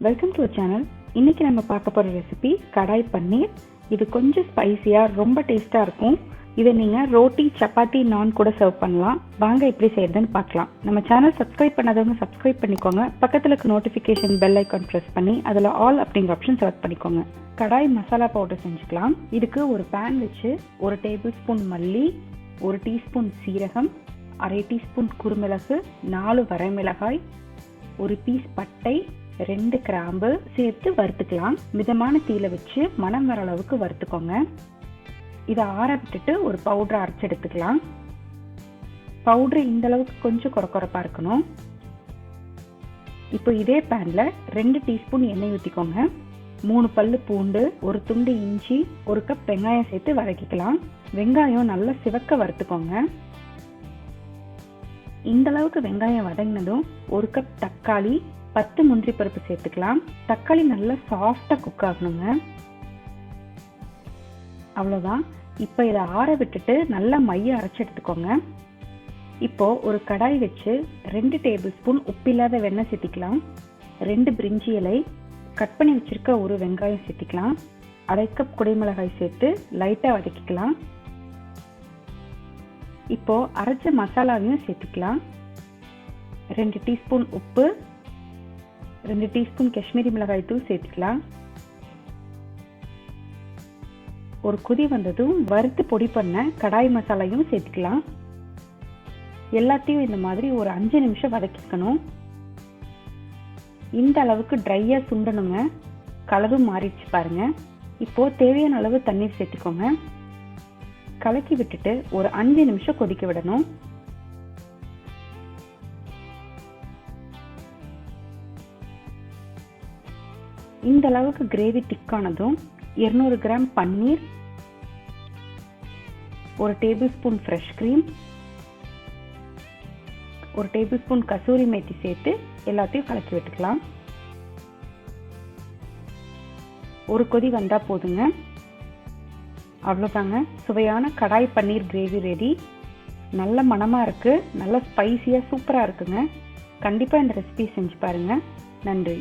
Welcome to channel. இன்னைக்கு நம்ம பார்க்க போகிற ரெசிபி கடாய் பன்னீர். இது கொஞ்சம் ஸ்பைசியாக ரொம்ப டேஸ்ட்டாக இருக்கும். இதை நீங்கள் ரோட்டி, சப்பாத்தி, நான் கூட சர்வ் பண்ணலாம். வாங்க எப்படி செய்யறதுன்னு பார்க்கலாம். நம்ம சேனல் சப்ஸ்கிரைப் பண்ணாதவங்க சப்ஸ்கிரைப் பண்ணிக்கோங்க. பக்கத்தில் இருக்க நோட்டிஃபிகேஷன் பெல் ஐக்கான் ப்ரெஸ் பண்ணி அதில் ஆல் அப்படிங்கிற ஆப்ஷன் செலக்ட் பண்ணிக்கோங்க. கடாய் மசாலா பவுடர் செஞ்சுக்கலாம். இதுக்கு ஒரு பேன் வச்சு 1 டேபிள் ஸ்பூன் மல்லி, 1 டீஸ்பூன் சீரகம், 1/2 டீஸ்பூன் குறுமிளகு, 4 வரமிளகாய், 1 பீஸ் பட்டை, 2 கிராம்பு சேர்த்து வறுத்துக்கலாம். மிதமான தீயில வச்சு மணம் வர அளவுக்கு வறுத்துக்கோங்க. இதை ஆற விட்டுட்டு ஒரு பவுடரை அரைச்சி எடுத்துக்கலாம். பவுடர் இந்த அளவுக்கு கொஞ்சம் கொரகொரப்பா இருக்கணும். இப்போ இதே பேன்ல 2 டீஸ்பூன் எண்ணெய் ஊற்றிக்கோங்க. 3 பல்லு பூண்டு, 1 துண்டு இஞ்சி, 1 கப் வெங்காயம் சேர்த்து வதக்கிக்கலாம். வெங்காயம் நல்லா சிவக்க வறுத்துக்கோங்க. இந்த அளவுக்கு வெங்காயம் வதங்கினதும் 1 கப் தக்காளி, 10 முந்திரி பருப்பு சேர்த்துக்கலாம். தக்காளி நல்லா சாஃப்டா குக் ஆகணுங்க. அவ்வளோதான். இப்போ இதை ஆற விட்டுட்டு நல்லா மைய அரைச்சி எடுத்துக்கோங்க. இப்போ ஒரு கடாய் வச்சு 2 டேபிள் ஸ்பூன் உப்பில்லாத வெண்ணெய் சேர்த்திக்கலாம். 2 பிரிஞ்சி இலை, கட் பண்ணி வச்சிருக்க ஒரு வெங்காயம் சேர்த்திக்கலாம். 1/2 கப் குடைமிளகாய் சேர்த்து லைட்டா வதக்கிக்கலாம். இப்போ அரைச்ச மசாலாவையும் சேர்த்துக்கலாம். 2 டீஸ்பூன் உப்பு, 2 டீஸ்பூன் காஷ்மீரி மிளகாய் தூள் சேர்த்துக்கலாம். ஒரு கொதி வந்ததும் வறுத்து பொடி பண்ண கடாய் மசாலையும் சேர்த்துக்கலாம். எல்லாத்தையும் இந்த மாதிரி ஒரு 5 நிமிஷம் வதக்கிக்கணும். இந்த அளவுக்கு ட்ரையா சுண்டணுங்க. கலரும் மாறிடுச்சு பாருங்க. இப்போ தேவையான அளவு தண்ணீர் சேர்த்துக்கோங்க. கலக்கி விட்டுட்டு ஒரு 5 நிமிஷம் கொதிக்க விடணும். இந்த அளவுக்கு கிரேவி திக்கானதும் 200 கிராம் பன்னீர், 1 table spoon fresh cream, 1 table spoon kasuri methi சேர்த்து எல்லாத்தையும் கலக்கி விட்டுக்கலாம். ஒரு கொதி வந்தா போதுங்க. அவ்வளோதாங்க. சுவையான கடாய் பன்னீர் கிரேவி ரெடி. நல்ல மணமா இருக்கு, நல்ல ஸ்பைசியா சூப்பரா இருக்குங்க. கண்டிப்பா இந்த ரெசிபி செஞ்சு பாருங்க. நன்றி.